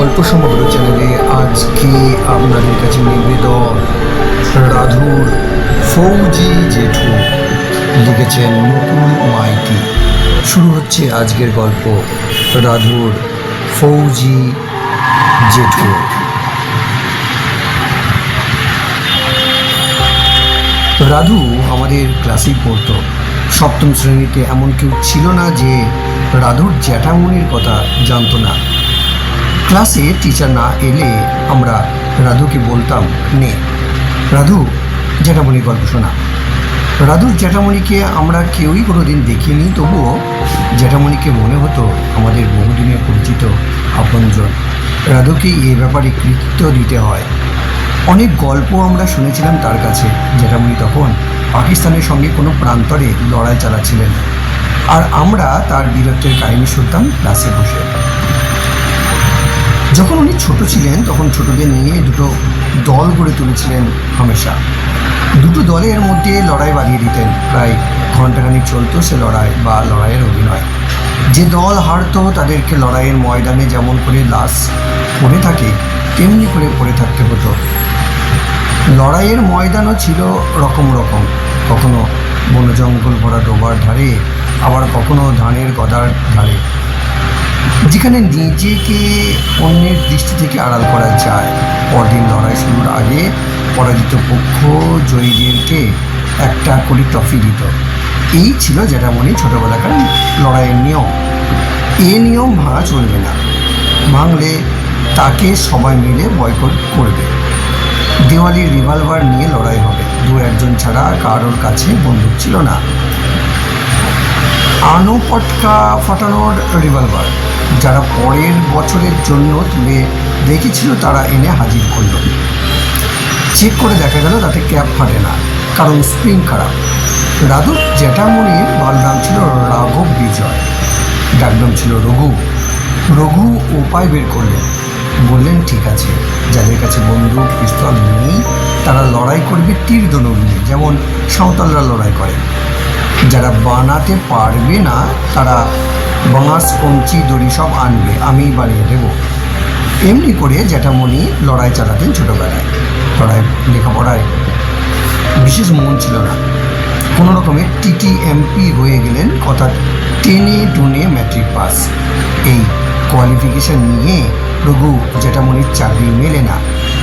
গল্প সমগ্র চ্যানেলে আজকে আপনাদের কাছে নিবেদন রাধুর ফৌজি জেঠু, লিখেছেন মুকুল মাইতি। শুরু হচ্ছে আজকের গল্প রাধুর ফৌজি জেঠু। রাধু আমাদের ক্লাসেই পড়তো। সপ্তম শ্রেণীতে এমন কেউ ছিল না যে রাধুর জ্যাঠামণির কথা জানতো না। ক্লাসে টিচার না এলে আমরা রাধুকে বলতাম, নে রাধু জ্যাঠামণির গল্প শোনা। রাধুর জ্যাঠামণিকে আমরা কেউই কোনোদিন দেখিনি, তবুও জ্যাঠামণিকে মনে হতো আমাদের বহুদিনের পরিচিত আপনজন। রাধুকেই এ ব্যাপারে কৃতিত্ব দিতে হয়। অনেক গল্প আমরা শুনেছিলাম তার কাছে। জ্যাঠামণি তখন পাকিস্তানের সঙ্গে কোনো প্রান্তরে লড়াই চালাচ্ছিলেন, আর আমরা তার বীরত্বের কাহিনী শুনতাম ক্লাসে বসে। যখন উনি ছোট ছিলেন তখন ছোটদের নিয়ে দুটো দল গড়ে তুলেছিলেন হামেশা। দুটো দলের মধ্যে লড়াই বাঁধিয়ে দিতেন। প্রায় ঘণ্টাখানিক চলতো সে লড়াই বা লড়াইয়ের অভিনয়। যে দল হারতো তাদেরকে লড়াইয়ের ময়দানে যেমন করে লাশ পড়ে থাকে তেমনি করে পড়ে থাকতে হতো। লড়াইয়ের ময়দানও ছিল রকম রকম, কখনো বন জঙ্গল ভরা ডোবার ধারে, আবার কখনো ধানের গদার ধারে, যেখানে নিজেকে অন্যের দৃষ্টি থেকে আড়াল করা যায়। পরদিন লড়াই শুরুর আগে পরাজিত পক্ষ জয়ীদেরকে একটা করে ট্রফি দিত। এই ছিল জ্যাঠামণি ছোটোবেলাকার লড়াইয়ের নিয়ম। এ নিয়ম ভাঙা চলবে না, ভাঙলে তাকে সবাই মিলে বয়কট করবে। দেওয়ালির রিভলভার নিয়ে লড়াই হবে, দু একজন ছাড়া কারোর কাছে বন্দুক ছিল না। আনো পটকা ফাটানোর রিভলভার যারা পরের বছরের জন্য তুলে রেখেছিল তারা এনে হাজির করল। চেক করে দেখা গেল তাতে ক্যাপ ফাটে না, কারণ স্প্রিং খারাপ। রাধুর জ্যাঠামণির বালনাম ছিল রাঘব বিজয়, ডাকনাম ছিল রঘু। রঘু উপায় বের করলেন, বললেন ঠিক আছে, যাদের কাছে বন্দুক পিস্তল নেই তারা লড়াই করবে তীর ধনুক নিয়ে, যেমন সাঁওতালরা লড়াই করে। যারা বানাতে পারবে না তারা বাঁশ কঞ্চি দড়ি সব আনবে, আমিই বানিয়ে দেবো। এমনি করে জ্যাঠামণি লড়াই চালাতেন ছোটোবেলায়। লড়াই লেখাপড়ায় বিশেষ মন ছিল না, কোনো রকমের TTMP হয়ে গেলেন, কথা টেনে টুনে ম্যাট্রিক পাস। এই কোয়ালিফিকেশান নিয়ে রঘু জ্যাঠামণির চাকরি মেলে না।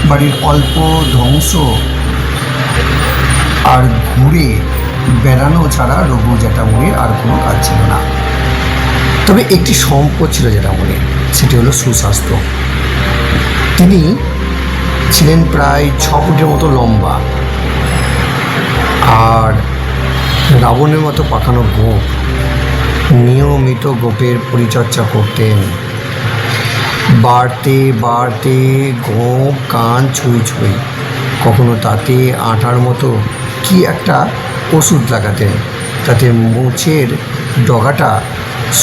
বাড়ির অল্প ধ্বংস আর ঘুরে বেড়ানো ছাড়া রঘু জ্যাঠামণির আর কোনো কাজ ছিল না। তবে একটি সম্পদ ছিল জ্যাঠামণির, সেটি হলো সুস্বাস্থ্য। তিনি ছিলেন প্রায় 6 ফুটের মতো লম্বা, আর রাবণের মতো পাকানো গোঁফ। নিয়মিত গোঁফের পরিচর্যা করতেন। বাড়তে বাড়তে গোঁফ কান ছুঁই ছুঁই, কখনো তাতে আটার মতো কি একটা ওষুধ লাগাতেন, তাতে মোচের ডগাটা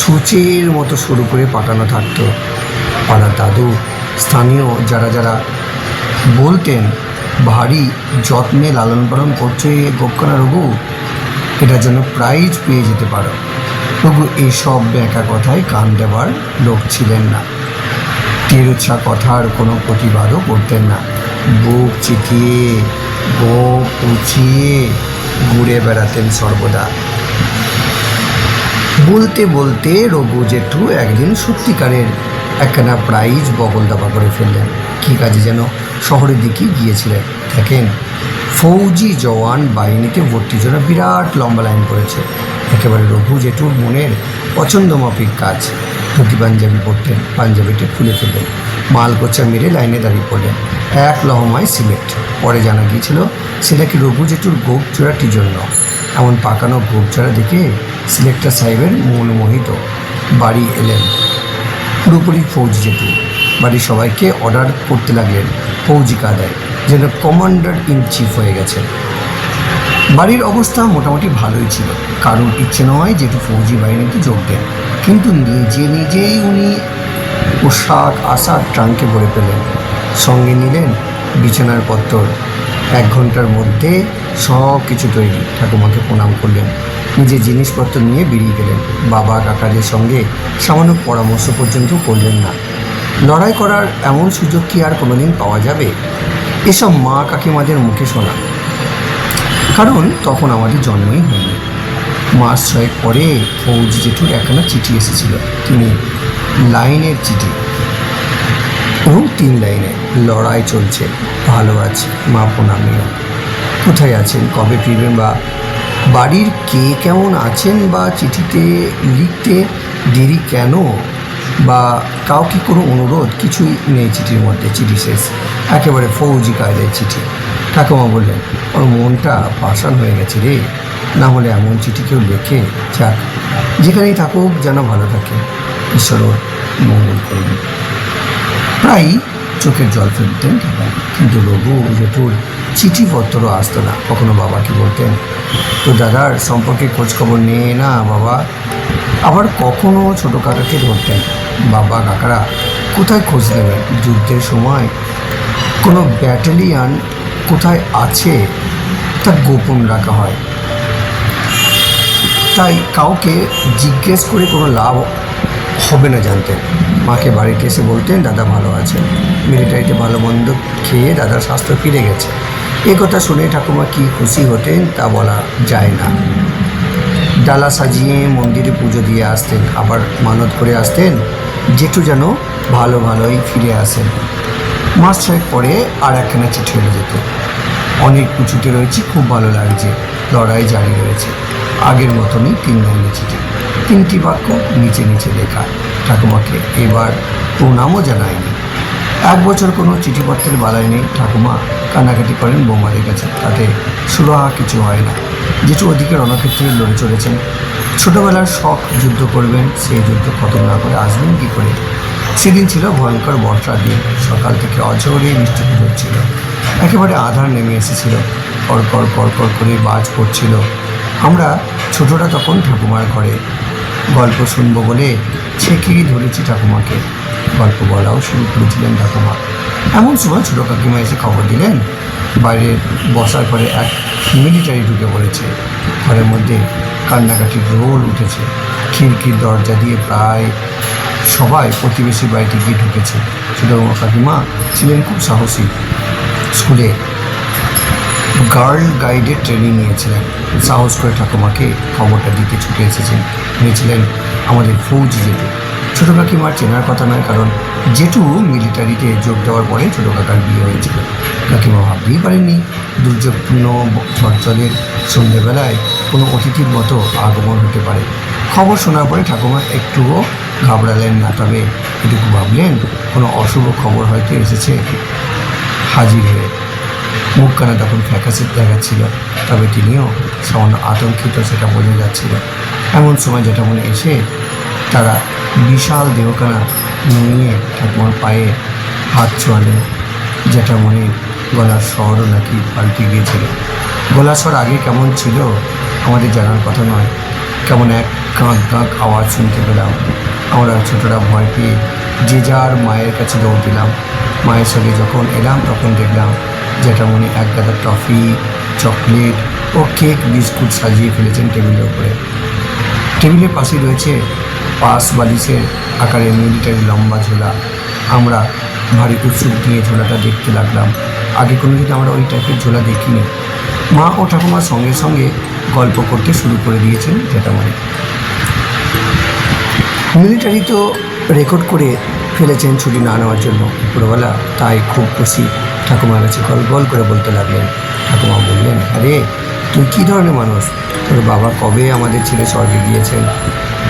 সূচের মতো শুরু করে পাকানো থাকতো। পাড়ার দাদু, স্থানীয় যারা যারা বলতেন, ভারী যত্নে লালন পালন করছে গোপখানা রঘু, এটার জন্য প্রাইজ পেয়ে যেতে পারো। রঘু এইসব ব্যাঁকা কথায় কান দেবার লোক ছিলেন না। তেরোচ্ছা কথার কোনো প্রতিবাদও করতেন না। বুক চিতিয়ে গোঁফ উঁচিয়ে ঘুরে বেড়াতেন সর্বদা। বলতে বলতে রঘু জেঠু একদিন সত্যিকারের একখানা প্রাইজ বগল দাবা করে ফেললেন। কী কাজে যেন শহরের দিকে গিয়েছিলেন। দেখেন ফৌজি জওয়ান বাহিনীতে ভর্তির জন্য বিরাট লম্বা লাইন পড়েছে। একেবারে রঘু জেঠুর মনের পছন্দ মাফিক কাজ। ধুতি পাঞ্জাবি পরতেন, পাঞ্জাবিটা খুলে ফেললেন, মাল কোচা মেরে লাইনে দাঁড়িয়ে পড়লেন। এক লহমায় সিলেক্ট। পরে জানা গিয়েছিল সেটা কি রঘু জেঠুর গোপ চোরাটির জন্য। এমন পাকানো গোপ চোরা দেখে সিলেক্টর সাহেবের মন মোহিত। বাড়ি এলেন পুরোপুরি ফৌজি জেঠু। বাড়ির সবাইকে অর্ডার করতে লাগলেন ফৌজি কায়দায়, যেন কমান্ডার ইন চিফ হয়ে গেছেন। বাড়ির অবস্থা মোটামুটি ভালোই ছিল। কারোর ইচ্ছে নয় জেঠু ফৌজি বাহিনীতে যোগ দেন, কিন্তু নিজেই উনি পোশাক আশাক ট্রাঙ্কে ভরে ফেলেন। সঙ্গে নিলেন বিছানার পত্তর। 1 ঘন্টার মধ্যে সব কিছু তৈরি। ঠাকুমাকে প্রণাম করলেন, নিজের জিনিসপত্র নিয়ে বেরিয়ে গেলেন। বাবা কাকাদের সঙ্গে সামান্য পরামর্শ পর্যন্ত করলেন না। লড়াই করার এমন সুযোগ কি আর কোনোদিন পাওয়া যাবে? এসব মা কাকিমাদের মুখে শোনা, কারণ তখন আমাদের জন্মই হয়নি। মাস 6 পরে ফৌজি জেঠুর একখানা চিঠি এসেছিল। তিনি লাইনের চিঠি এবং 3 লাইনে, লড়াই চলছে, ভালো আছে, মা প্রণামীয়। কোথায় আছেন, কবে ফিরবেন, বা বাড়ির কে কেমন আছেন, বা চিঠিতে লিখতে দেরি কেন, বা কাউকে কোনো অনুরোধ, কিছুই নেই চিঠির মধ্যে। চিঠি শেষ, একেবারে ফৌজি কায়দায় চিঠি। ঠাকুমা বললেন, ওর মনটা পাষাণ হয়ে গেছে রে, না হলে এমন চিঠি কেউ লেখে? যাক, যেখানেই থাকুক যেন ভালো থাকে, ঈশ্বর ওর মঙ্গল করুন। প্রায় চোখের জল ফেলতেন ঠাকুমা, কিন্তু রঘু জেঠুর চিঠিপত্র আসতো না। কখনো বাবাকে বলতেন, তো দাদার সম্পর্কে খোঁজখবর নিয়ে না বাবা। আবার কখনো ছোটো কাকাকে ধরতেন, বাবা কাকারা কোথায় খোঁজ নেবেন, যুদ্ধের সময় কোনো ব্যাটালিয়ান কোথায় আছে তা গোপন রাখা হয়, তাই কাউকে জিজ্ঞেস করে কোনো লাভ হবে না জানতেন। মাকে বাড়িতে এসে বলতেন, দাদা ভালো আছেন, মিলিটারিতে ভালো মন্দ খেয়ে দাদার স্বাস্থ্য ফিরে গেছে। এ কথা শুনে ঠাকুমা কি খুশি হতেন তা বলা যায় না। ডালা সাজিয়ে মন্দিরে পুজো দিয়ে আসতেন, আবার মানত করে আসতেন জেঠু যেন ভালোই ফিরে আসেন। মাস 6 পরে আর একখানা চিঠি এলে যেত, অনেক উঁচুতে রয়েছে, খুব ভালো লাগছে, লড়াই জারি রয়েছে। আগের মতনই 3 লাইনের চিঠি, 3টি বাক্য নিচে নিচে লেখা। ঠাকুমাকে এবার প্রণামও জানায়নি। 1 বছর কোনো চিঠিপত্রের বালাই নেই। ঠাকুমা কান্নাকাটি করেন বৌমাদের কাছে, তাতে সুরাহা কিছু হয় না। যেটু ওদিকে রণক্ষেত্রে লড়ে চলেছেন, ছোটোবেলার শখ যুদ্ধ করবেন, সেই যুদ্ধ খতম না করে আসবেন কী করে? সেদিন ছিল ভয়ঙ্কর বর্ষার দিন, সকাল থেকে অঝোরে বৃষ্টি হচ্ছিল, একেবারে আধার নেমে এসেছিল, কড়কড় করে বাজ পড়ছিল। আমরা ছোটরা তখন ঠাকুমার ঘরে গল্প শুনবো বলে ছেঁকেই ধরেছি ঠাকুমাকে। গল্প বলাও শুরু করেছিলেন ঠাকুমা। এমন সময় ছোটো কাকিমা এসে খবর দিলেন, বাইরে বসার ঘরে এক মিলিটারি ঢুকে পড়েছে। ঘরের মধ্যে কান্নাকাটির রোল উঠেছে। খিড়কির দরজা দিয়ে প্রায় সবাই প্রতিবেশী বাড়িতে গিয়ে ঢুকেছে। ছোটো কাকিমা ছিলেন খুব সাহসী, স্কুলে গার্ল গাইডের ট্রেনিং নিয়েছিলেন। সাহস করে ঠাকুমাকে খবরটা দিতে ছুটে এসেছেন। উনি ছিলেন আমাদের ফৌজি জেঠু। ছোটো কাকিমার চেনার কথা নয়, কারণ জেঠু মিলিটারিতে যোগ দেওয়ার পরে ছোটো কাকার বিয়ে হয়েছিল। কাকিমা ভাবতেই পারেননি দুর্যোগপূর্ণ ঝড়জলের সন্ধ্যেবেলায় কোনো অতিথির মতো আগমন হতে পারে। খবর শোনার পরে ঠাকুমা একটুও ঘাবড়ালেন না, তবে এটুকু ভাবলেন কোনো অশুভ খবর হয়তো এসেছে। হাজির হয়ে মুখখানা তখন ফ্যাকাসে দেখাচ্ছিল, তবে তিনিও সামান্য আতঙ্কিত, সেটা বোঝা যাচ্ছিল। এমন সময় জ্যাঠামণি এসে তারা বিশাল দেহখানা নিয়ে ঠাকুমার পায়ে হাত ছোঁয়ালেন। জ্যাঠামণির গলার স্বরও নাকি পাল্টে গিয়েছিল। গলার স্বর আগে কেমন ছিল আমাদের জানার কথা নয়, কেমন এক কাঁক কাঁক আওয়াজ শুনতে পেলাম। আমরা ছোটরা ভয় পেয়ে যে যার মায়ের কাছে দৌড় দিলাম। মায়ের সঙ্গে যখন এলাম তখন দেখলাম জ্যাঠামণি এক গাদা টফি, চকলেট ও কেক বিস্কুট সাজিয়ে ফেলেছেন টেবিলের উপরে। টেবিলের পাশে রয়েছে পাশ বালিশের আকারে মিলিটারি লম্বা ঝোলা। আমরা ভারী উৎসুক নিয়ে ঝোলাটা দেখতে লাগলাম। আগে কোনোদিন আমরা ওই টাইপের ঝোলা দেখিনি। মা ও ঠাকুমার সঙ্গে সঙ্গে গল্প করতে শুরু করে দিয়েছেন জ্যাঠামণি। মিলিটারি তো রেকর্ড করে ফেলেছেন ছুটি না নেওয়ার জন্য উপরওয়ালা, তাই খুব খুশি। ঠাকুমার কাছে গল করে বলতে লাগলেন। ঠাকুমা বললেন, আরে তুই কী ধরনের মানুষ? তোর বাবা কবে আমাদের ছেড়ে স্বর্গে গিয়েছেন?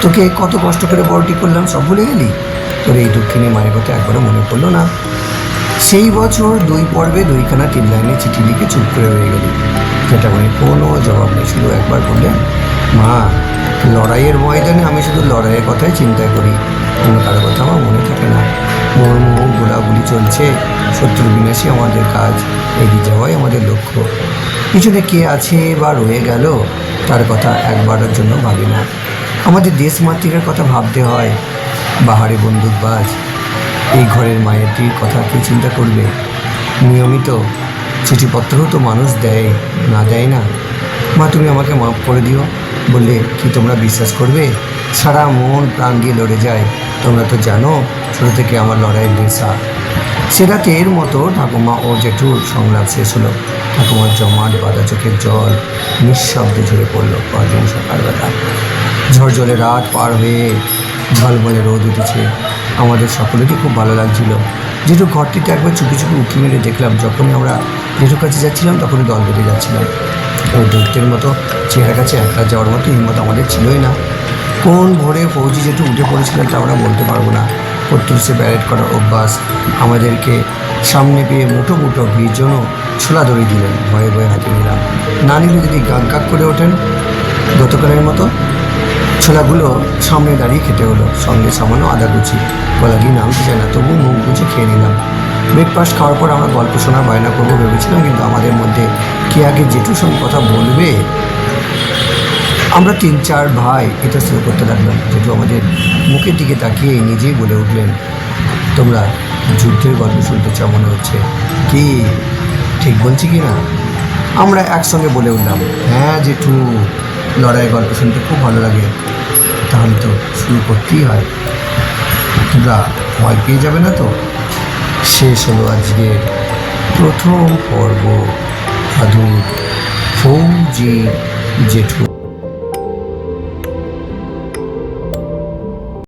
তোকে কত কষ্ট করে বড়টি করলাম, সব ভুলে গেলি? তোর এই দুঃখিনী মায়ের কথা একবারও মনে পড়লো না? সেই বছর 2 পর্বে 2খানা 3 লাইনে চিঠি লিখে চুপ করে রয়ে গেলি। জ্যাঠামণি কোনো জবাব নেই, শুধু একবার বললেন, মা লড়াইয়ের ময়দানে আমি শুধু লড়াইয়ের কথাই চিন্তা করি, অন্য কারো কথা আমার মনে থাকে না। মুহুর্মুহু গোলাগুলি চলছে, শত্রু বিনাশী আমাদের কাজ, এগিয়ে যাওয়াই আমাদের লক্ষ্য। পিছনে কে আছে বা রয়ে গেল তার কথা একবারের জন্য ভাবি না। আমাদের দেশ মাতৃকার কথা ভাবতে হয়। বাহারি বন্দুকবাজ এই ঘরের মায়েরটির কথা কে চিন্তা করবে? নিয়মিত চিঠিপত্রও তো মানুষ দেয়, না দেয় না? মা তুমি আমাকে মাফ করে দিও বললে কি তোমরা বিশ্বাস করবে? সারা মন প্রাণ দিয়ে লড়ে যায়, তোমরা তো জানো ছোটো থেকে আমার লড়াইয়ের নেশা। সে রাতের মতো ঠাকুমা ও জেঠুর সংলাপ শেষ হলো। ঠাকুমার জমাট বাঁধা চোখের জল নিঃশব্দে ঝরে পড়লো। পরদিন সকালবেলা ঝড় রাত পার হয়ে ঝলমলে রোদ উঠেছে। আমাদের সকলেরই খুব ভালো লাগছিল। জেঠু ঘরটিতে একবার চুপি চুপি উঁকি মেরে দেখলাম। যখনই আমরা জেঠুর কাছে যাচ্ছিলাম তখনই দল বেঁধে যাচ্ছিলাম। ওই দৈত্যের মতো চেহারা কাছে একলা যাওয়ার মতো হিম্মত আমাদের ছিলই না। কোন ভোরে ফৌজি জেঠু উঠে পড়েছিলেন তা আমরা বলতে পারবো না। প্রত্যুষে প্যারেড করার অভ্যাস আমাদেরকে সামনে পেয়ে মুঠো মুঠো ভিড় জন্য ছোলা দড়ি দিলেন। ভয়ে ভয়ে হাতে নিলাম। না নিলে যদি গাক গাক করে ওঠেন গতকালের মতো। ছোলাগুলো সামনে দাঁড়িয়ে খেতে হলো, সঙ্গে সামান্য আদা কুচি। গলা দিয়ে নামতে চায় না, তবু মুখ বুঝে খেয়ে নিলাম। ব্রেকফাস্ট খাওয়ার পর আমরা গল্প শোনার বায়না করবো ভেবেছিলাম, কিন্তু আমাদের মধ্যে কে আগে জেঠুর সঙ্গে কথা বলবে আমরা 3-4 ভাই এটা শুরু করতে লাগলাম। জেঠু আমাদের মুখের দিকে তাকিয়ে নিজেই বলে উঠলেন, তোমরা যুদ্ধের গল্প শুনতে চাও মনে হচ্ছে, কি ঠিক বলছি কি না? আমরা একসঙ্গে বলে উঠলাম, হ্যাঁ জেঠু, লড়াইয়ের গল্প শুনতে খুব ভালো লাগে। তাহলে তো শুরু করতেই হয়, তোমরা ভয় পেয়ে যাবে না তো? শেষ হলো আজকের প্রথম পর্ব, সাধু ফৌজি জেঠু।